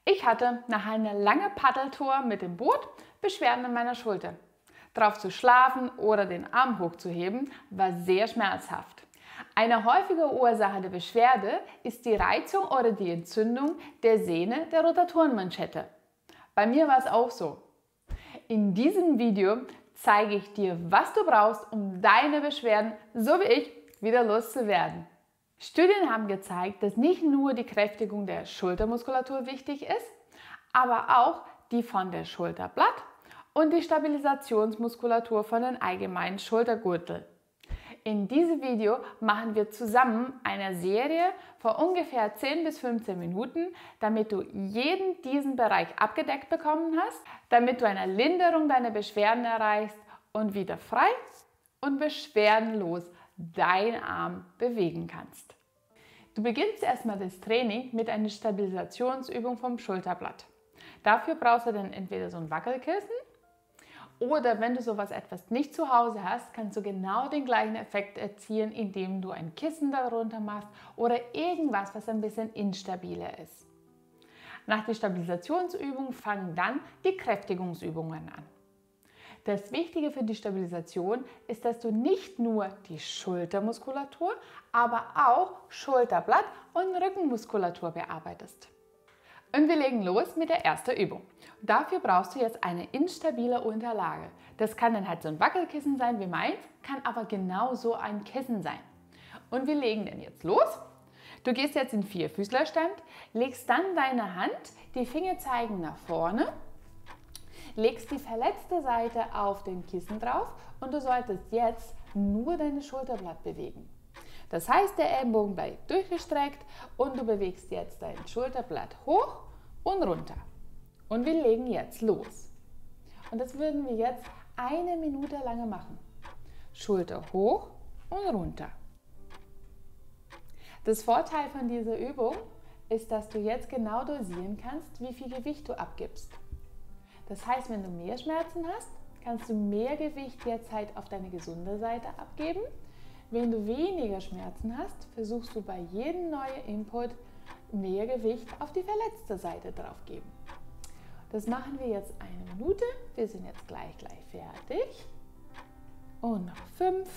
Ich hatte nach einer langen Paddeltour mit dem Boot Beschwerden in meiner Schulter. Drauf zu schlafen oder den Arm hochzuheben war sehr schmerzhaft. Eine häufige Ursache der Beschwerde ist die Reizung oder die Entzündung der Sehne der Rotatorenmanschette. Bei mir war es auch so. In diesem Video zeige ich dir, was du brauchst, um deine Beschwerden, so wie ich, wieder loszuwerden. Studien haben gezeigt, dass nicht nur die Kräftigung der Schultermuskulatur wichtig ist, aber auch die von der Schulterblatt und die Stabilisationsmuskulatur von den allgemeinen Schultergürtel. In diesem Video machen wir zusammen eine Serie von ungefähr 10 bis 15 Minuten, damit du jeden diesen Bereich abgedeckt bekommen hast, damit du eine Linderung deiner Beschwerden erreichst und wieder frei und beschwerdenlos deinen Arm bewegen kannst. Du beginnst erstmal das Training mit einer Stabilisationsübung vom Schulterblatt. Dafür brauchst du dann entweder so ein Wackelkissen oder wenn du sowas etwas nicht zu Hause hast, kannst du genau den gleichen Effekt erzielen, indem du ein Kissen darunter machst oder irgendwas, was ein bisschen instabiler ist. Nach der Stabilisationsübung fangen dann die Kräftigungsübungen an. Das Wichtige für die Stabilisation ist, dass du nicht nur die Schultermuskulatur, aber auch Schulterblatt und Rückenmuskulatur bearbeitest. Und wir legen los mit der ersten Übung. Dafür brauchst du jetzt eine instabile Unterlage. Das kann dann halt so ein Wackelkissen sein wie meins, kann aber genauso ein Kissen sein. Und wir legen dann jetzt los. Du gehst jetzt in Vierfüßlerstand, legst dann deine Hand, die Finger zeigen nach vorne, legst die verletzte Seite auf den Kissen drauf und du solltest jetzt nur deine Schulterblatt bewegen. Das heißt, der Ellenbogen bleibt durchgestreckt und du bewegst jetzt dein Schulterblatt hoch und runter. Und wir legen jetzt los. Und das würden wir jetzt 1 Minute lang machen. Schulter hoch und runter. Das Vorteil von dieser Übung ist, dass du jetzt genau dosieren kannst, wie viel Gewicht du abgibst. Das heißt, wenn du mehr Schmerzen hast, kannst du mehr Gewicht jetzt halt auf deine gesunde Seite abgeben. Wenn du weniger Schmerzen hast, versuchst du bei jedem neuen Input mehr Gewicht auf die verletzte Seite drauf geben. Das machen wir jetzt 1 Minute. Wir sind jetzt gleich fertig. Und noch 5,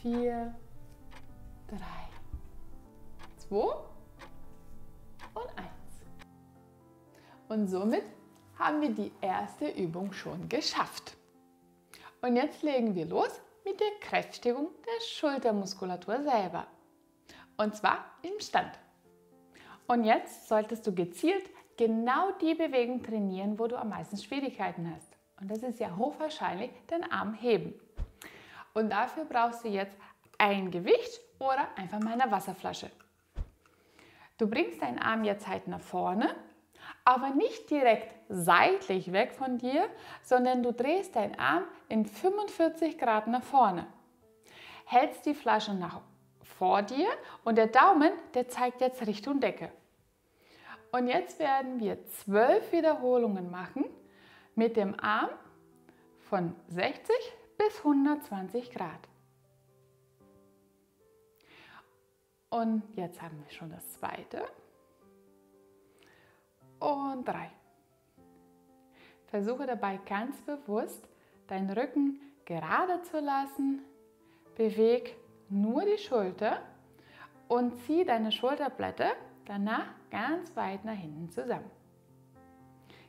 4, 3, 2 und 1. Und somit haben wir die erste Übung schon geschafft. Und jetzt legen wir los mit der Kräftigung der Schultermuskulatur selber. Und zwar im Stand. Und jetzt solltest du gezielt genau die Bewegung trainieren, wo du am meisten Schwierigkeiten hast. Und das ist ja hochwahrscheinlich den Arm heben. Und dafür brauchst du jetzt ein Gewicht oder einfach mal eine Wasserflasche. Du bringst deinen Arm jetzt halt nach vorne, aber nicht direkt seitlich weg von dir, sondern du drehst deinen Arm in 45 Grad nach vorne. Hältst die Flasche vor dir und der Daumen, der zeigt jetzt Richtung Decke. Und jetzt werden wir 12 Wiederholungen machen mit dem Arm von 60 bis 120 Grad. Und jetzt haben wir schon das zweite. Und 3. Versuche dabei ganz bewusst, deinen Rücken gerade zu lassen. Beweg nur die Schulter und zieh deine Schulterblätter danach ganz weit nach hinten zusammen.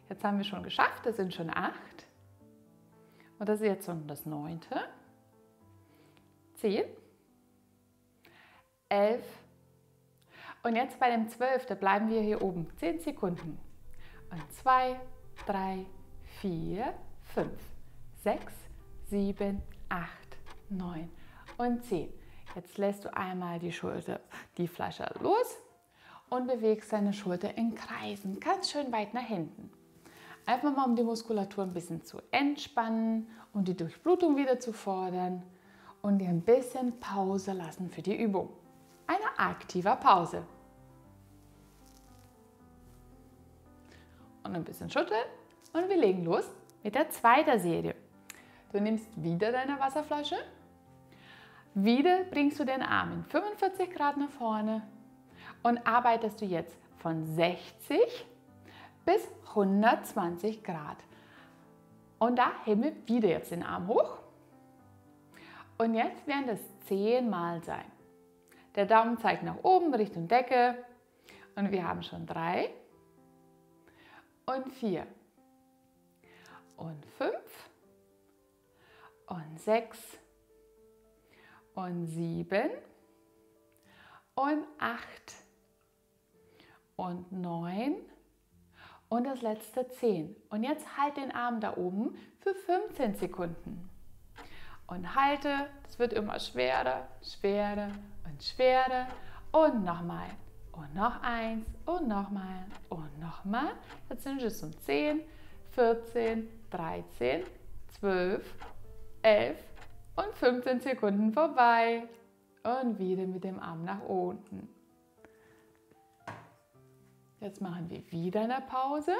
Jetzt haben wir schon geschafft, das sind schon 8. Und das ist jetzt schon das 9. 10. 11. Und jetzt bei dem 12. bleiben wir hier oben 10 Sekunden. Und 2, 3, 4, 5, 6, 7, 8, 9 und 10. Jetzt lässt du einmal die Flasche los und bewegst deine Schulter in Kreisen, ganz schön weit nach hinten. Einfach mal, um die Muskulatur ein bisschen zu entspannen und die Durchblutung wieder zu fordern und dir ein bisschen Pause lassen für die Übung. Eine aktive Pause. Und ein bisschen schütteln und wir legen los mit der zweiten Serie. Du nimmst wieder deine Wasserflasche, wieder bringst du den Arm in 45 Grad nach vorne und arbeitest du jetzt von 60 bis 120 Grad. Und da heben wir wieder jetzt den Arm hoch. Und jetzt werden das 10 Mal sein. Der Daumen zeigt nach oben Richtung Decke. Und wir haben schon 3 und 4 und 5 und 6 und 7 und 8 und 9 und das letzte 10. Und jetzt halt den Arm da oben für 15 Sekunden. Und halte, es wird immer schwerer, schwerer und schwerer. Und nochmal. Und noch eins. Und nochmal. Und nochmal. Jetzt sind es schon 10, 14, 13, 12, 11 und 15 Sekunden vorbei. Und wieder mit dem Arm nach unten. Jetzt machen wir wieder eine Pause.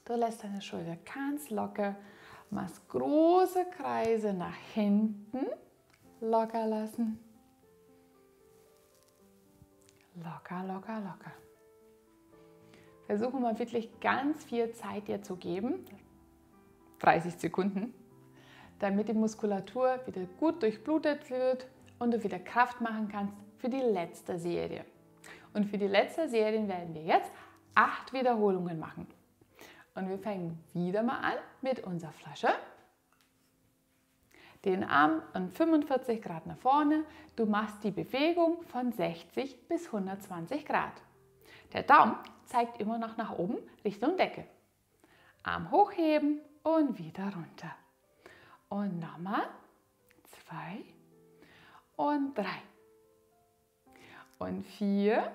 Du lässt deine Schulter ganz locker, machst große Kreise nach hinten, locker lassen. Locker, locker, locker. Versuche mal wirklich ganz viel Zeit dir zu geben, 30 Sekunden, damit die Muskulatur wieder gut durchblutet wird und du wieder Kraft machen kannst für die letzte Serie. Und für die letzte Serie werden wir jetzt 8 Wiederholungen machen. Und wir fangen wieder mal an mit unserer Flasche. Den Arm an 45 Grad nach vorne. Du machst die Bewegung von 60 bis 120 Grad. Der Daumen zeigt immer noch nach oben Richtung Decke. Arm hochheben und wieder runter. Und nochmal 2 und 3 und 4,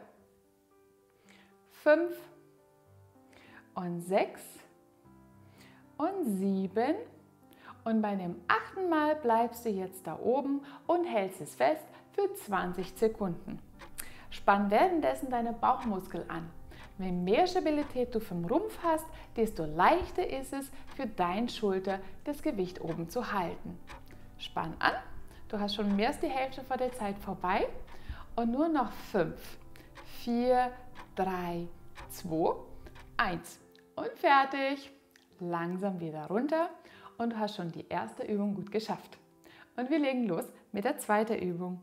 5 und 6 und 7 und bei dem 8. Mal bleibst du jetzt da oben und hältst es fest für 20 Sekunden. Spann währenddessen deine Bauchmuskeln an. Je mehr Stabilität du vom Rumpf hast, desto leichter ist es für deine Schulter, das Gewicht oben zu halten. Spann an, du hast schon mehr als die Hälfte von der Zeit vorbei und nur noch 5, 4, 3, 2, 1 und fertig. Langsam wieder runter und du hast schon die erste Übung gut geschafft. Und wir legen los mit der zweiten Übung.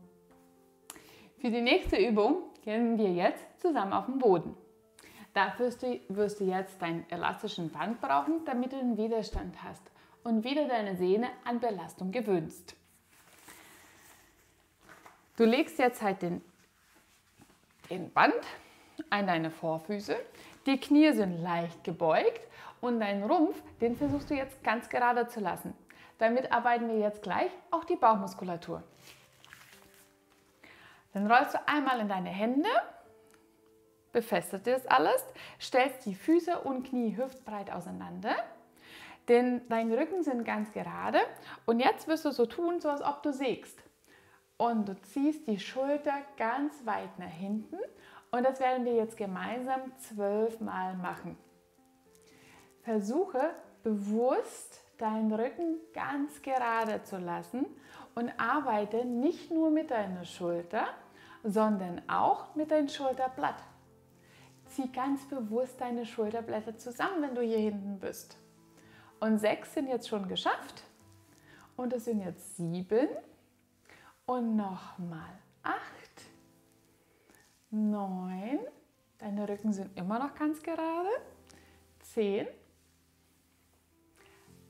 Für die nächste Übung gehen wir jetzt zusammen auf den Boden. Dafür wirst du jetzt deinen elastischen Band brauchen, damit du einen Widerstand hast und wieder deine Sehne an Belastung gewöhnst. Du legst jetzt halt den Band an deine Vorfüße, die Knie sind leicht gebeugt und deinen Rumpf, den versuchst du jetzt ganz gerade zu lassen. Damit arbeiten wir jetzt gleich auch die Bauchmuskulatur. Dann rollst du einmal in deine Hände, befestigst das alles, stellst die Füße und Knie hüftbreit auseinander, denn deine Rücken sind ganz gerade und jetzt wirst du so tun, so als ob du sägst. Und du ziehst die Schulter ganz weit nach hinten und das werden wir jetzt gemeinsam 12 Mal machen. Versuche bewusst deinen Rücken ganz gerade zu lassen und arbeite nicht nur mit deiner Schulter, sondern auch mit deinem Schulterblatt. Zieh ganz bewusst deine Schulterblätter zusammen, wenn du hier hinten bist. Und 6 sind jetzt schon geschafft und es sind jetzt 7 und nochmal 8, 9, deine Rücken sind immer noch ganz gerade, 10,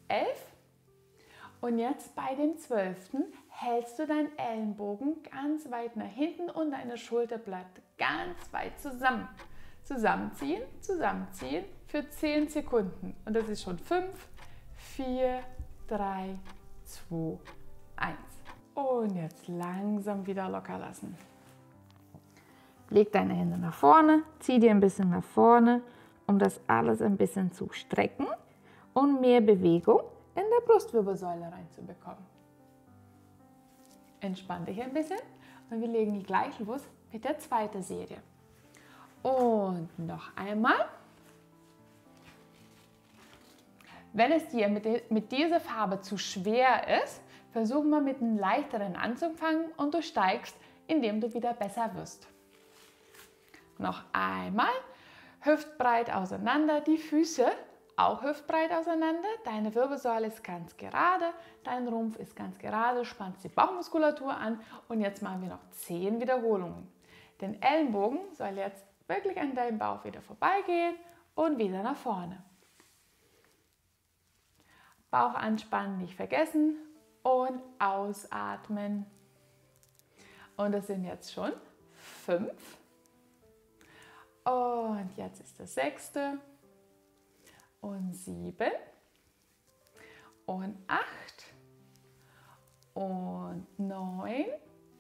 11 und jetzt bei dem 12. hältst du deinen Ellenbogen ganz weit nach hinten und deine Schulterblätter ganz weit zusammen. Zusammenziehen, zusammenziehen für 10 Sekunden. Und das ist schon 5, 4, 3, 2, 1. Und jetzt langsam wieder locker lassen. Leg deine Hände nach vorne, zieh dir ein bisschen nach vorne, um das alles ein bisschen zu strecken und mehr Bewegung in der Brustwirbelsäule reinzubekommen. Entspann dich ein bisschen und wir legen gleich los mit der zweiten Serie. Und noch einmal. Wenn es dir mit dieser Farbe zu schwer ist, versuch mal mit einem leichteren anzufangen und du steigst, indem du wieder besser wirst. Noch einmal. Hüftbreit auseinander, die Füße auch hüftbreit auseinander. Deine Wirbelsäule ist ganz gerade, dein Rumpf ist ganz gerade, spannst die Bauchmuskulatur an und jetzt machen wir noch 10 Wiederholungen. Den Ellenbogen soll jetzt wirklich an deinem Bauch wieder vorbeigehen und wieder nach vorne. Bauch anspannen, nicht vergessen und ausatmen. Und das sind jetzt schon 5. Und jetzt ist das 6. und 7 und 8 und 9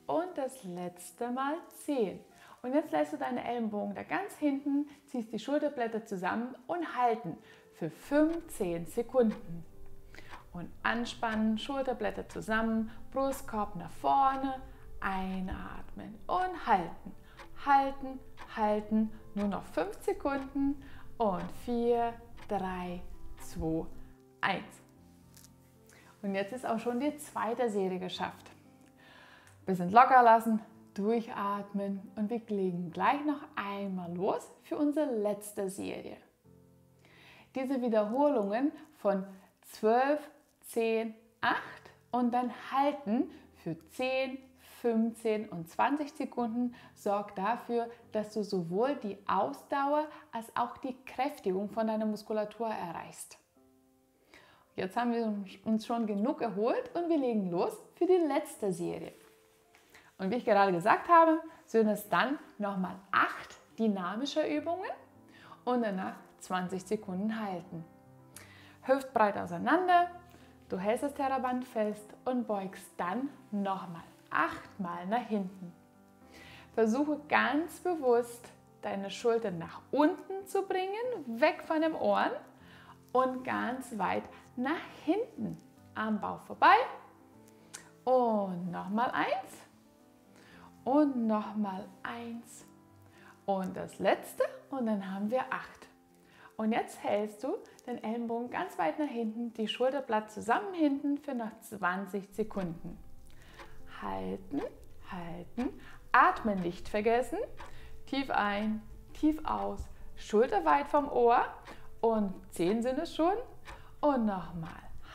und das letzte Mal 10. Und jetzt lässt du deine Ellenbogen da ganz hinten, ziehst die Schulterblätter zusammen und halten für 15 Sekunden. Und anspannen, Schulterblätter zusammen, Brustkorb nach vorne, einatmen und halten. Halten, halten, nur noch 5 Sekunden und 4, 3, 2, 1. Und jetzt ist auch schon die zweite Serie geschafft. Bisschen locker lassen, durchatmen und wir legen gleich noch einmal los für unsere letzte Serie. Diese Wiederholungen von 12, 10, 8 und dann halten für 10, 15 und 20 Sekunden sorgt dafür, dass du sowohl die Ausdauer als auch die Kräftigung von deiner Muskulatur erreichst. Jetzt haben wir uns schon genug erholt und wir legen los für die letzte Serie. Und wie ich gerade gesagt habe, sind es dann nochmal 8 dynamische Übungen und danach 20 Sekunden halten. Hüftbreit auseinander, du hältst das Terraband fest und beugst dann nochmal 8 Mal nach hinten. Versuche ganz bewusst, deine Schultern nach unten zu bringen, weg von den Ohren und ganz weit nach hinten am Bauch vorbei. Und nochmal 1 und nochmal 1 und das letzte und dann haben wir 8. Und jetzt hältst du den Ellenbogen ganz weit nach hinten, die Schulterblatt zusammen hinten für noch 20 Sekunden. Halten, halten, atmen nicht vergessen, tief ein, tief aus, Schulter weit vom Ohr und 10 sind es schon und nochmal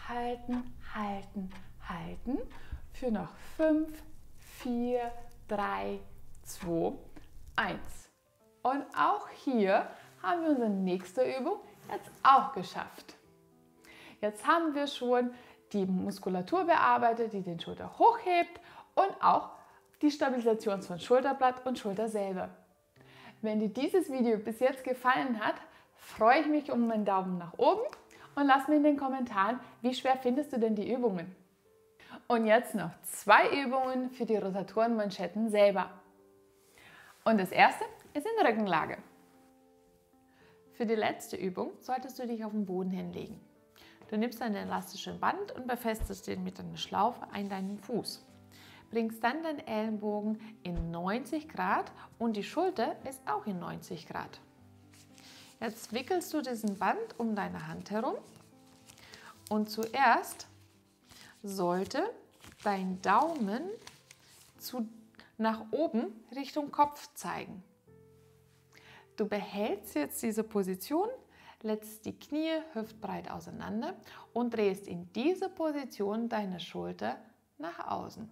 halten, halten, halten für noch 5, 4, 3, 2, 1. Und auch hier haben wir unsere nächste Übung jetzt auch geschafft. Jetzt haben wir schon die Muskulatur bearbeitet, die den Schulter hochhebt und auch die Stabilisation von Schulterblatt und Schulter selber. Wenn dir dieses Video bis jetzt gefallen hat, freue ich mich um einen Daumen nach oben und lass mir in den Kommentaren, wie schwer findest du denn die Übungen? Und jetzt noch 2 Übungen für die Rotatorenmanschetten selber. Und das erste ist in Rückenlage. Für die letzte Übung solltest du dich auf den Boden hinlegen. Du nimmst ein elastisches Band und befestigst den mit einer Schlaufe an deinen Fuß. Bringst dann den Ellenbogen in 90 Grad und die Schulter ist auch in 90 Grad. Jetzt wickelst du diesen Band um deine Hand herum und zuerst sollte dein Daumen nach oben Richtung Kopf zeigen. Du behältst jetzt diese Position, lässt die Knie hüftbreit auseinander und drehst in diese Position deine Schulter nach außen.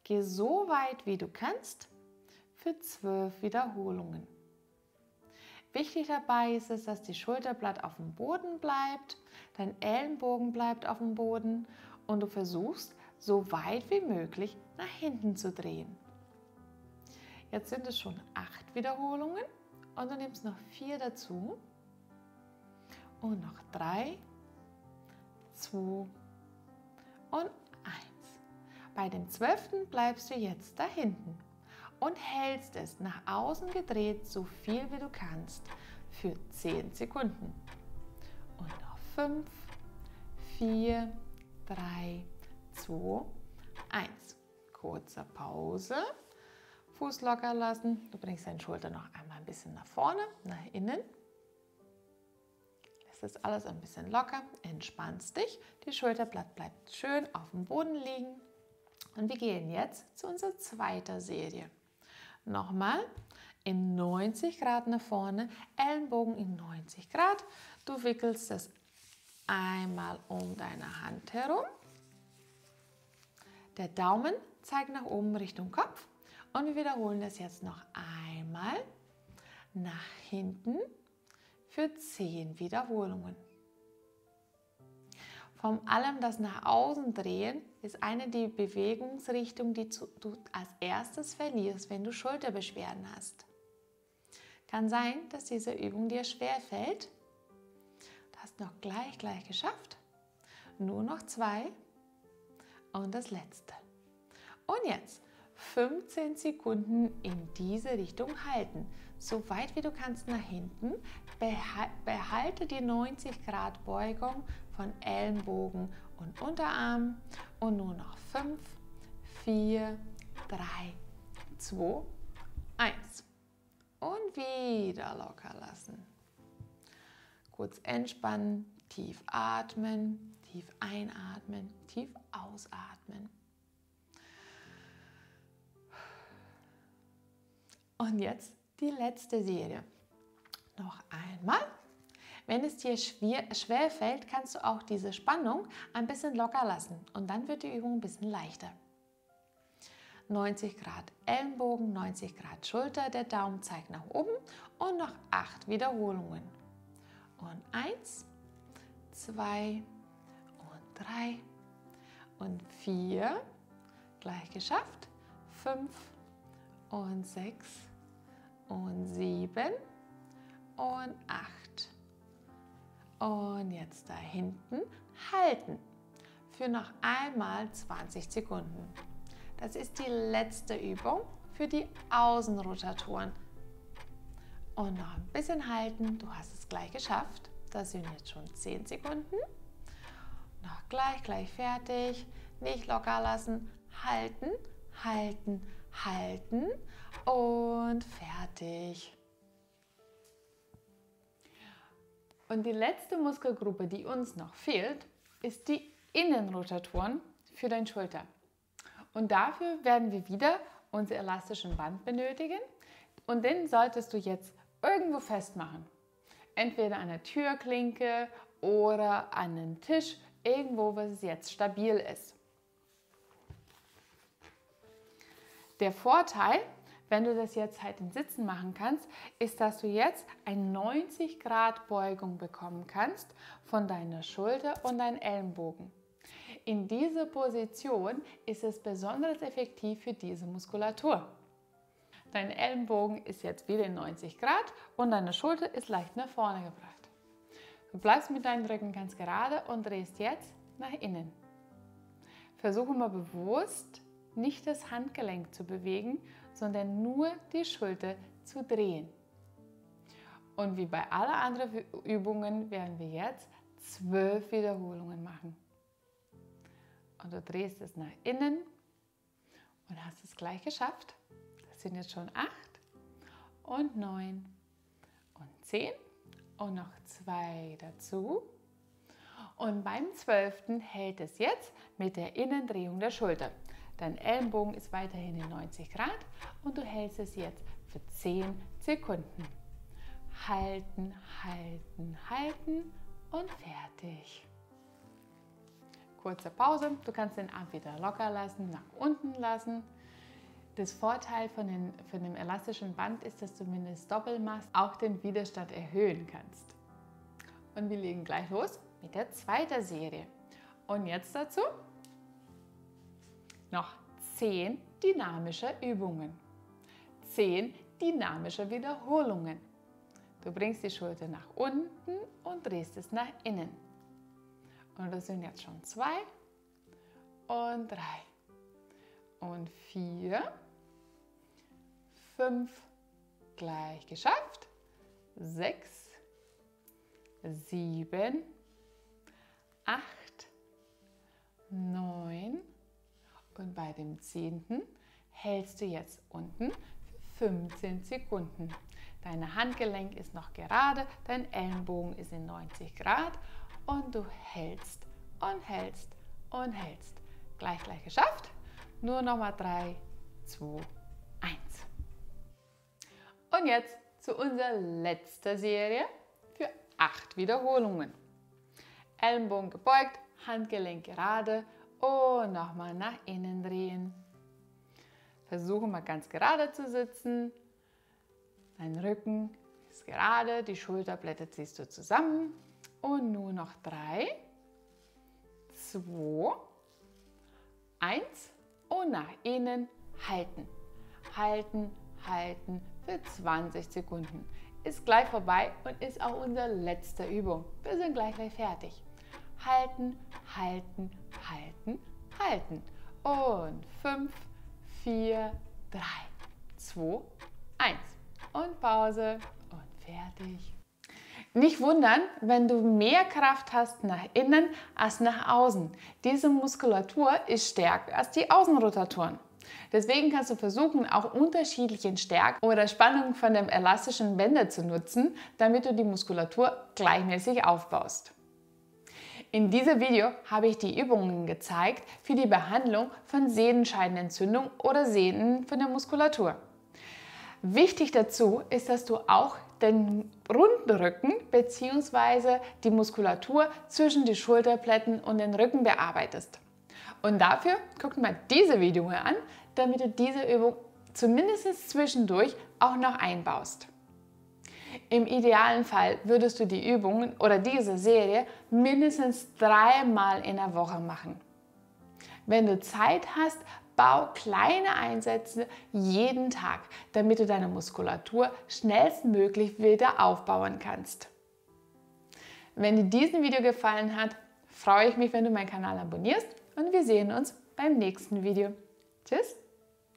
Geh so weit wie du kannst für 12 Wiederholungen. Wichtig dabei ist es, dass die Schulterblatt auf dem Boden bleibt, dein Ellenbogen bleibt auf dem Boden und du versuchst, so weit wie möglich nach hinten zu drehen. Jetzt sind es schon 8 Wiederholungen und du nimmst noch 4 dazu und noch 3, 2 und 1. Bei dem 12. bleibst du jetzt da hinten und hältst es nach außen gedreht, so viel wie du kannst, für 10 Sekunden. Und noch 5, 4, 3, 2, 1. Kurze Pause. Fuß locker lassen. Du bringst deine Schulter noch einmal ein bisschen nach vorne, nach innen. Lässt das alles ein bisschen locker, entspannst dich. Die Schulterblatt bleibt schön auf dem Boden liegen. Und wir gehen jetzt zu unserer zweiten Serie. Nochmal in 90 Grad nach vorne, Ellenbogen in 90 Grad. Du wickelst das einmal um deine Hand herum. Der Daumen zeigt nach oben Richtung Kopf und wir wiederholen das jetzt noch einmal nach hinten für 10 Wiederholungen. Von allem das nach außen drehen ist eine die Bewegungsrichtung, die du als erstes verlierst, wenn du Schulterbeschwerden hast. Kann sein, dass diese Übung dir schwer fällt. Du hast noch gleich geschafft. Nur noch 2 und das letzte. Und jetzt 15 Sekunden in diese Richtung halten. So weit wie du kannst nach hinten. Behalte die 90 Grad Beugung von Ellenbogen und Unterarm. Und nur noch 5, 4, 3, 2, 1. Und wieder locker lassen. Kurz entspannen, tief atmen, tief einatmen, tief ausatmen. Und jetzt die letzte Serie. Noch einmal. Wenn es dir schwer fällt, kannst du auch diese Spannung ein bisschen locker lassen und dann wird die Übung ein bisschen leichter. 90 Grad Ellenbogen, 90 Grad Schulter, der Daumen zeigt nach oben und noch 8 Wiederholungen. Und 1, 2 und 3 und 4, gleich geschafft, 5 und 6 und 7 und 8. Und jetzt da hinten halten für noch einmal 20 Sekunden. Das ist die letzte Übung für die Außenrotatoren. Und noch ein bisschen halten, du hast es gleich geschafft. Das sind jetzt schon 10 Sekunden. Noch gleich fertig. Nicht locker lassen, halten, halten, halten und fertig. Und die letzte Muskelgruppe, die uns noch fehlt, ist die Innenrotatoren für deine Schulter. Und dafür werden wir wieder unser elastischen Band benötigen und den solltest du jetzt irgendwo festmachen. Entweder an der Türklinke oder an einem Tisch, irgendwo, wo es jetzt stabil ist. Der Vorteil, wenn du das jetzt halt im Sitzen machen kannst, ist, dass du jetzt eine 90 Grad Beugung bekommen kannst von deiner Schulter und deinen Ellenbogen. In dieser Position ist es besonders effektiv für diese Muskulatur. Dein Ellenbogen ist jetzt wieder in 90 Grad und deine Schulter ist leicht nach vorne gebracht. Du bleibst mit deinem Rücken ganz gerade und drehst jetzt nach innen. Versuche mal bewusst, nicht das Handgelenk zu bewegen, sondern nur die Schulter zu drehen. Und wie bei allen anderen Übungen werden wir jetzt 12 Wiederholungen machen. Und du drehst es nach innen und hast es gleich geschafft. Das sind jetzt schon 8 und 9 und 10 und noch 2 dazu. Und beim 12. hält es jetzt mit der Innendrehung der Schulter. Dein Ellenbogen ist weiterhin in 90 Grad und du hältst es jetzt für 10 Sekunden. Halten, halten, halten und fertig. Kurze Pause. Du kannst den Arm wieder locker lassen, nach unten lassen. Das Vorteil von dem elastischen Band ist, dass du mindestens Doppelmast auch den Widerstand erhöhen kannst. Und wir legen gleich los mit der zweiten Serie. Und jetzt dazu noch 10 dynamische Übungen. 10 dynamische Wiederholungen. Du bringst die Schulter nach unten und drehst es nach innen. Und das sind jetzt schon 2 und 3 und 4, 5, gleich geschafft, 6, 7, 8, 9 und bei dem 10. hältst du jetzt unten für 15 Sekunden. Dein Handgelenk ist noch gerade, dein Ellenbogen ist in 90 Grad und du hältst und hältst und hältst. Gleich geschafft. Nur noch mal 3, 2, 1. Und jetzt zu unserer letzten Serie für 8 Wiederholungen. Ellenbogen gebeugt, Handgelenk gerade und nochmal nach innen drehen. Versuche mal ganz gerade zu sitzen. Dein Rücken ist gerade, die Schulterblätter ziehst du zusammen. Und nur noch 3, 2, 1 und nach innen halten. Halten, halten für 20 Sekunden. Ist gleich vorbei und ist auch unsere letzte Übung. Wir sind gleich fertig. Halten, halten, halten, halten. Und 5, 4, 3, 2, 1. Und Pause und fertig. Nicht wundern, wenn du mehr Kraft hast nach innen als nach außen. Diese Muskulatur ist stärker als die Außenrotatoren. Deswegen kannst du versuchen, auch unterschiedliche Stärken oder Spannungen von den elastischen Bändern zu nutzen, damit du die Muskulatur gleichmäßig aufbaust. In diesem Video habe ich die Übungen gezeigt für die Behandlung von Sehnenscheidenentzündung oder Sehnen von der Muskulatur. Wichtig dazu ist, dass du auch den runden Rücken bzw. die Muskulatur zwischen die Schulterblättern und den Rücken bearbeitest. Und dafür guck mal diese Video an, damit du diese Übung zumindest zwischendurch auch noch einbaust. Im idealen Fall würdest du die Übungen oder diese Serie mindestens 3-mal in der Woche machen. Wenn du Zeit hast, bau kleine Einsätze jeden Tag, damit du deine Muskulatur schnellstmöglich wieder aufbauen kannst. Wenn dir dieses Video gefallen hat, freue ich mich, wenn du meinen Kanal abonnierst und wir sehen uns beim nächsten Video. Tschüss!